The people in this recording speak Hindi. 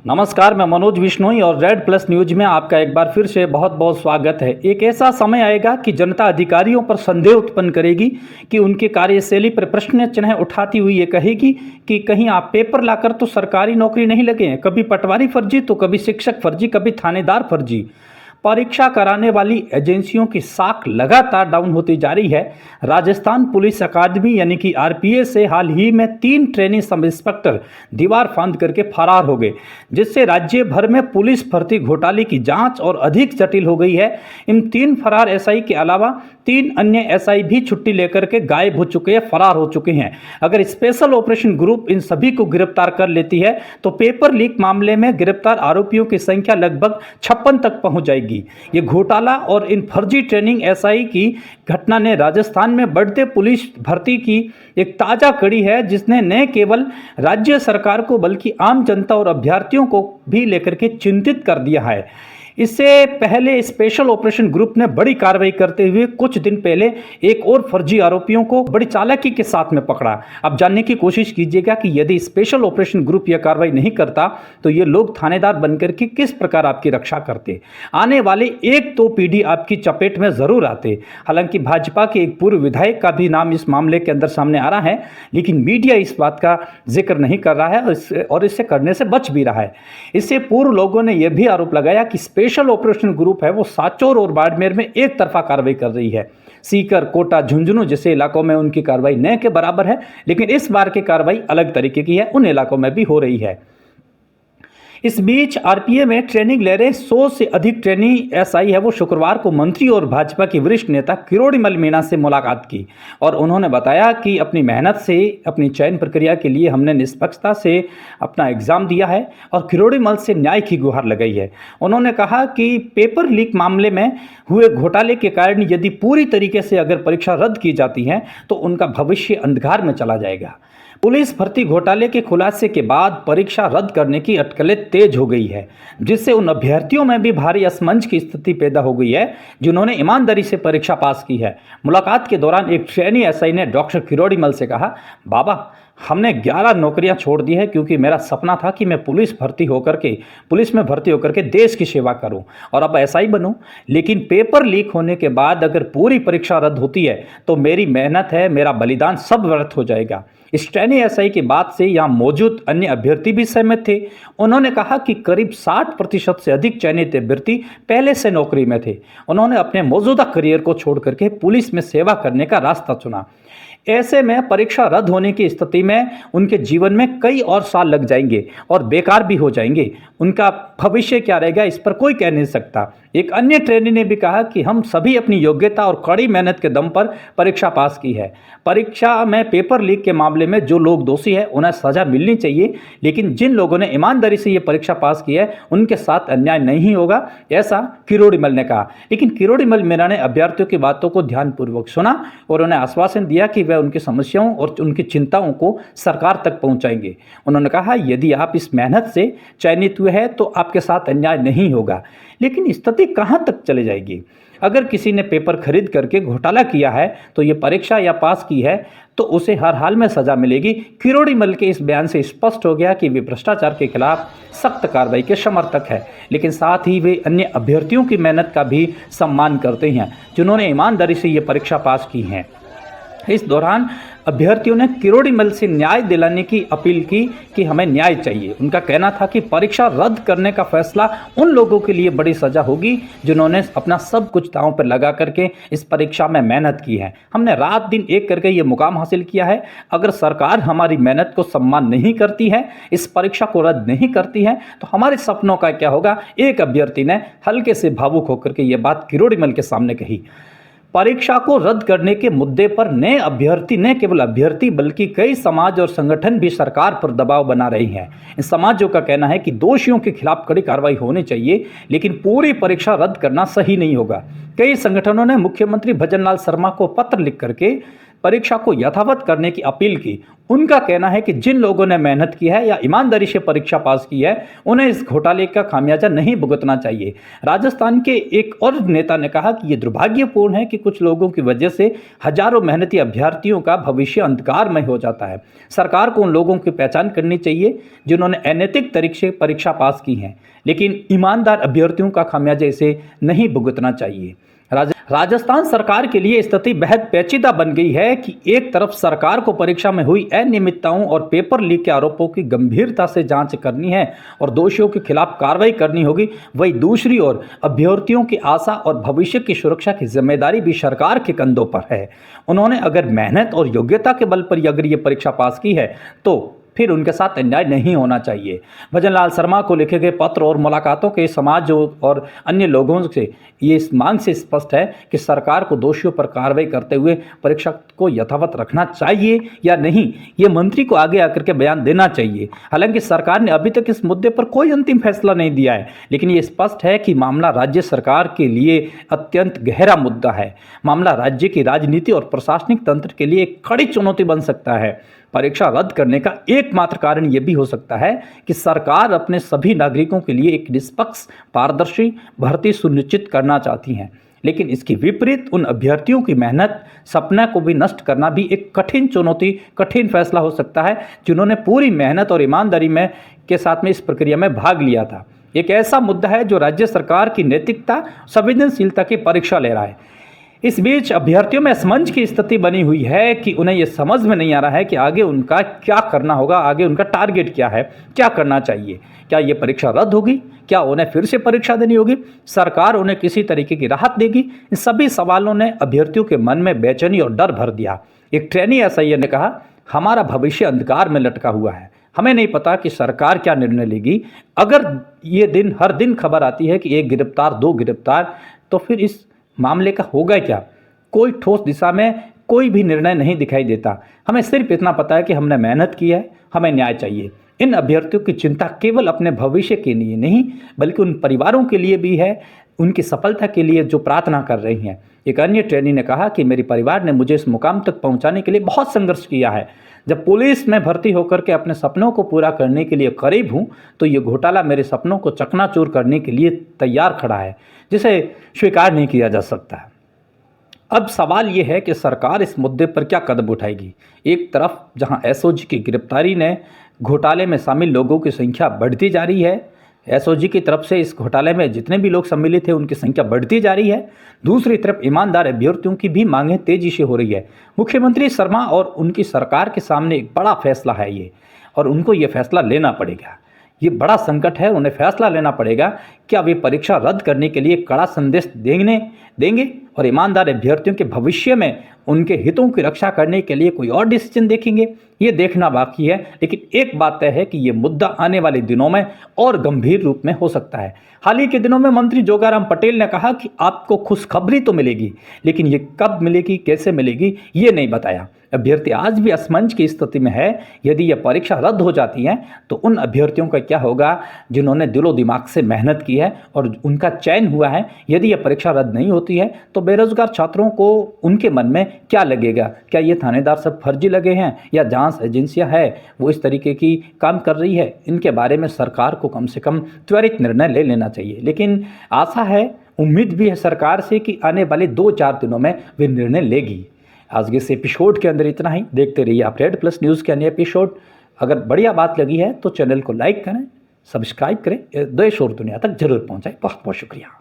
नमस्कार, मैं मनोज विश्नोई और रेड प्लस न्यूज में आपका एक बार फिर से बहुत बहुत स्वागत है। एक ऐसा समय आएगा कि जनता अधिकारियों पर संदेह उत्पन्न करेगी कि उनकी कार्यशैली पर प्रश्न चिन्ह उठाती हुई ये कहेगी कि कहीं आप पेपर लाकर तो सरकारी नौकरी नहीं लगे हैं। कभी पटवारी फर्जी तो कभी शिक्षक फर्जी, कभी थानेदार फर्जी। परीक्षा कराने वाली एजेंसियों की साख लगातार डाउन होती जा रही है। राजस्थान पुलिस अकादमी यानी कि आरपीएस से हाल ही में 3 ट्रेनिंग सब इंस्पेक्टर दीवार फांद करके फरार हो गए, जिससे राज्य भर में पुलिस भर्ती घोटाले की जांच और अधिक जटिल हो गई है। इन 3 फरार एसआई के अलावा 3 अन्य एसआई भी छुट्टी लेकर के गायब हो चुके हैं, फरार हो चुके हैं। अगर स्पेशल ऑपरेशन ग्रुप इन सभी को गिरफ्तार कर लेती है तो पेपर लीक मामले में गिरफ्तार आरोपियों की संख्या लगभग 56 तक पहुंच जाएगी। ये घोटाला और इन फर्जी ट्रेनिंग एसआई की घटना ने राजस्थान में बढ़ते पुलिस भर्ती की एक ताजा कड़ी है, जिसने न केवल राज्य सरकार को बल्कि आम जनता और अभ्यर्थियों को भी लेकर के चिंतित कर दिया है। इससे पहले स्पेशल ऑपरेशन ग्रुप ने बड़ी कार्रवाई करते हुए कुछ दिन पहले एक और फर्जी आरोपियों को बड़ी चालाकी के साथ में पकड़ा। अब जानने की कोशिश कीजिएगा कि यदि स्पेशल ऑपरेशन ग्रुप यह कार्रवाई नहीं करता तो ये लोग थानेदार बनकर के किस प्रकार आपकी रक्षा करते। आने वाले 1-2 पीढ़ी आपकी चपेट में जरूर आते। हालांकि भाजपा के एक पूर्व विधायक का भी नाम इस मामले के अंदर सामने आ रहा है, लेकिन मीडिया इस बात का जिक्र नहीं कर रहा है और इससे करने से बच भी रहा है। इससे पूर्व लोगों ने यह भी आरोप लगाया कि स्पेशल ऑपरेशन ग्रुप है वो सांचौर और बाड़मेर में एक तरफा कार्रवाई कर रही है। सीकर, कोटा, झुंझुनू जैसे इलाकों में उनकी कार्रवाई न के बराबर है, लेकिन इस बार की कार्रवाई अलग तरीके की है, उन इलाकों में भी हो रही है। इस बीच आरपीए में ट्रेनिंग ले रहे 100 से अधिक ट्रेनिंग एसआई है वो शुक्रवार को मंत्री और भाजपा के वरिष्ठ नेता किरोड़ीमल मीणा से मुलाकात की और उन्होंने बताया कि अपनी मेहनत से अपनी चयन प्रक्रिया के लिए हमने निष्पक्षता से अपना एग्जाम दिया है और किरोड़ीमल से न्याय की गुहार लगाई है। उन्होंने कहा कि पेपर लीक मामले में हुए घोटाले के कारण यदि पूरी तरीके से अगर परीक्षा रद्द की जाती है तो उनका भविष्य अंधकार में चला जाएगा। पुलिस भर्ती घोटाले के खुलासे के बाद परीक्षा रद्द करने की अटकलें तेज हो गई है, जिससे उन अभ्यर्थियों में भी भारी असमंजस की स्थिति पैदा हो गई है जिन्होंने ईमानदारी से परीक्षा पास की है। मुलाकात के दौरान एक ट्रेनी एसआई ने डॉक्टर किरोड़ीमल से कहा, बाबा हमने 11 नौकरियां छोड़ दी है क्योंकि मेरा सपना था कि मैं पुलिस में भर्ती होकर के देश की सेवा करूं और अब एसआई बनूं। लेकिन पेपर लीक होने के बाद अगर पूरी परीक्षा रद्द होती है तो मेरी मेहनत है, मेरा बलिदान सब व्यर्थ हो जाएगा। इस ट्रेनी एसआई की बात से यहाँ मौजूद अन्य अभ्यर्थी भी सहमत थे। उन्होंने कहा कि करीब 60% से अधिक चयनित अभ्यर्थी पहले से नौकरी में थे। उन्होंने अपने मौजूदा करियर को छोड़ करके पुलिस में सेवा करने का रास्ता चुना। ऐसे में परीक्षा रद्द होने की स्थिति में उनके जीवन में कई और साल लग जाएंगे और बेकार भी हो जाएंगे। उनका भविष्य क्या रहेगा इस पर कोई कह नहीं सकता। एक अन्य ट्रेनी ने भी कहा कि हम सभी अपनी योग्यता और कड़ी मेहनत के दम पर परीक्षा पास की है। परीक्षा में पेपर लीक के मामले में जो लोग दोषी हैं उन्हें सजा मिलनी चाहिए, लेकिन जिन लोगों ने ईमानदारी से ये परीक्षा पास की है उनके साथ अन्याय नहीं होगा, ऐसा किरोड़ीमल ने कहा। लेकिन किरोड़ीमल मीणा ने अभ्यर्थियों की बातों को ध्यानपूर्वक सुना और उन्हें आश्वासन दिया कि वह उनकी समस्याओं और उनकी चिंताओं को सरकार तक पहुंचाएंगे। उन्होंने कहा, यदि आप इस मेहनत से चयनित हुए हैं तो आपके साथ अन्याय नहीं होगा। लेकिन स्थिति कहां तक चली जाएगी? अगर किसी ने पेपर खरीद करके घोटाला किया है तो ये परीक्षा या पास की है तो उसे हर हाल में सजा मिलेगी। किरोड़ीमल के इस बयान से स्पष्ट हो गया कि वे भ्रष्टाचार के खिलाफ सख्त कार्रवाई के समर्थक है, लेकिन साथ ही वे अन्य अभ्यर्थियों की मेहनत का भी सम्मान करते हैं जिन्होंने ईमानदारी से ये परीक्षा पास की है। इस दौरान अभ्यर्थियों ने किरोड़ीमल से न्याय दिलाने की अपील की कि हमें न्याय चाहिए। उनका कहना था कि परीक्षा रद्द करने का फैसला उन लोगों के लिए बड़ी सजा होगी जिन्होंने अपना सब कुछ दांव पर लगा करके इस परीक्षा में मेहनत की है। हमने रात दिन एक करके ये मुकाम हासिल किया है। अगर सरकार हमारी मेहनत को सम्मान नहीं करती है, इस परीक्षा को रद्द नहीं करती है तो हमारे सपनों का क्या होगा? एक अभ्यर्थी ने हल्के से भावुक होकर के ये बात किरोड़ीमल के सामने कही। परीक्षा को रद्द करने के मुद्दे पर न केवल अभ्यर्थी बल्कि कई समाज और संगठन भी सरकार पर दबाव बना रही हैं। इन समाजों का कहना है कि दोषियों के खिलाफ कड़ी कार्रवाई होनी चाहिए, लेकिन पूरी परीक्षा रद्द करना सही नहीं होगा। कई संगठनों ने मुख्यमंत्री भजनलाल शर्मा को पत्र लिख करके परीक्षा को यथावत करने की अपील की। उनका कहना है कि जिन लोगों ने मेहनत की है या ईमानदारी से परीक्षा पास की है, उन्हें इस घोटाले का खामियाजा नहीं भुगतना चाहिए। राजस्थान के एक और नेता ने कहा कि यह दुर्भाग्यपूर्ण है कि कुछ लोगों की वजह से हजारों मेहनती अभ्यर्थियों का भविष्य अंधकारमय हो जाता है। सरकार को उन लोगों की पहचान करनी चाहिए जिन्होंने अनैतिक तरीके से परीक्षा पास की है, लेकिन ईमानदार अभ्यर्थियों का खामियाजा इसे नहीं भुगतना चाहिए। राजस्थान सरकार के लिए स्थिति बेहद पेचीदा बन गई है कि एक तरफ सरकार को परीक्षा में हुई अनियमितताओं और पेपर लीक के आरोपों की गंभीरता से जांच करनी है और दोषियों के खिलाफ कार्रवाई करनी होगी, वहीं दूसरी ओर अभ्यर्थियों की आशा और भविष्य की सुरक्षा की जिम्मेदारी भी सरकार के कंधों पर है। उन्होंने अगर मेहनत और योग्यता के बल पर अगर ये परीक्षा पास की है तो फिर उनके साथ अन्याय नहीं होना चाहिए। भजनलाल शर्मा को लिखे गए पत्र और मुलाकातों के समाज और अन्य लोगों से ये इस मांग से स्पष्ट है कि सरकार को दोषियों पर कार्रवाई करते हुए परीक्षा को यथावत रखना चाहिए या नहीं, ये मंत्री को आगे आकर के बयान देना चाहिए। हालांकि सरकार ने अभी तक इस मुद्दे पर कोई अंतिम फैसला नहीं दिया है, लेकिन ये स्पष्ट है कि मामला राज्य सरकार के लिए अत्यंत गहरा मुद्दा है। मामला राज्य की राजनीति और प्रशासनिक तंत्र के लिए एक कड़ी चुनौती बन सकता है। परीक्षा रद्द करने का एकमात्र कारण यह भी हो सकता है कि सरकार अपने सभी नागरिकों के लिए एक निष्पक्ष, पारदर्शी भर्ती सुनिश्चित करना चाहती है, लेकिन इसके विपरीत उन अभ्यर्थियों की मेहनत, सपना को भी नष्ट करना भी एक कठिन चुनौती, कठिन फैसला हो सकता है, जिन्होंने पूरी मेहनत और ईमानदारी में के साथ में इस प्रक्रिया में भाग लिया था। एक ऐसा मुद्दा है जो राज्य सरकार की नैतिकता, संवेदनशीलता की परीक्षा ले रहा है। इस बीच अभ्यर्थियों में असमंजस की स्थिति बनी हुई है कि उन्हें यह समझ में नहीं आ रहा है कि आगे उनका क्या करना होगा, आगे उनका टारगेट क्या है, क्या करना चाहिए। क्या ये परीक्षा रद्द होगी? क्या उन्हें फिर से परीक्षा देनी होगी? सरकार उन्हें किसी तरीके की राहत देगी? इन सभी सवालों ने अभ्यर्थियों के मन में बेचैनी और डर भर दिया। एक ट्रेनी एसआई ने कहा, हमारा भविष्य अंधकार में लटका हुआ है, हमें नहीं पता कि सरकार क्या निर्णय लेगी। अगर ये दिन हर दिन खबर आती है कि 1 गिरफ्तार 2 गिरफ्तार, तो फिर इस मामले का होगा क्या? कोई ठोस दिशा में कोई भी निर्णय नहीं दिखाई देता। हमें सिर्फ इतना पता है कि हमने मेहनत की है, हमें न्याय चाहिए। इन अभ्यर्थियों की चिंता केवल अपने भविष्य के लिए नहीं, बल्कि उन परिवारों के लिए भी है, उनकी सफलता के लिए जो प्रार्थना कर रही हैं। एक अन्य ट्रेनी ने कहा कि मेरे परिवार ने मुझे इस मुकाम तक पहुंचाने के लिए बहुत संघर्ष किया है। जब पुलिस में भर्ती होकर के अपने सपनों को पूरा करने के लिए करीब हूं, तो ये घोटाला मेरे सपनों को चकनाचूर करने के लिए तैयार खड़ा है, जिसे स्वीकार नहीं किया जा सकता। अब सवाल ये है कि सरकार इस मुद्दे पर क्या कदम उठाएगी। एक तरफ जहां एसओजी की गिरफ्तारी ने घोटाले में शामिल लोगों की संख्या बढ़ती जा रही है, एसओजी की तरफ से इस घोटाले में जितने भी लोग सम्मिलित हैं उनकी संख्या बढ़ती जा रही है। दूसरी तरफ ईमानदार अभ्यर्थियों की भी मांगें तेजी से हो रही है। मुख्यमंत्री शर्मा और उनकी सरकार के सामने एक बड़ा फैसला है ये, और उनको ये फैसला लेना पड़ेगा। ये बड़ा संकट है, उन्हें फैसला लेना पड़ेगा। क्या वे परीक्षा रद्द करने के लिए कड़ा संदेश देंगे और ईमानदार अभ्यर्थियों के भविष्य में उनके हितों की रक्षा करने के लिए कोई और डिसीजन देखेंगे? ये देखना बाकी है। लेकिन एक बात तय है कि ये मुद्दा आने वाले दिनों में और गंभीर रूप में हो सकता है। हाल ही के दिनों में मंत्री जोगाराम पटेल ने कहा कि आपको खुशखबरी तो मिलेगी, लेकिन ये कब मिलेगी, कैसे मिलेगी, ये नहीं बताया। अभ्यर्थी आज भी असमंजस की स्थिति में है। यदि यह परीक्षा रद्द हो जाती है तो उन अभ्यर्थियों का क्या होगा जिन्होंने दिलो दिमाग से मेहनत की है और उनका चयन हुआ है। यदि यह परीक्षा रद्द नहीं होती है तो बेरोजगार छात्रों को उनके मन में क्या लगेगा? क्या ये थानेदार सब फर्जी लगे हैं या जांच एजेंसियां है वो इस तरीके की काम कर रही है? इनके बारे में सरकार को कम से कम त्वरित निर्णय ले लेना चाहिए। लेकिन आशा है, उम्मीद भी है सरकार से कि आने वाले 2-4 दिनों में वे निर्णय लेगी। आज के इस एपिसोड के अंदर इतना ही। देखते रहिए आप रेड प्लस न्यूज़ के अन्य एपिसोड। अगर बढ़िया बात लगी है तो चैनल को लाइक करें, सब्सक्राइब करें, देश और दुनिया तक जरूर पहुंचाएं। बहुत बहुत शुक्रिया।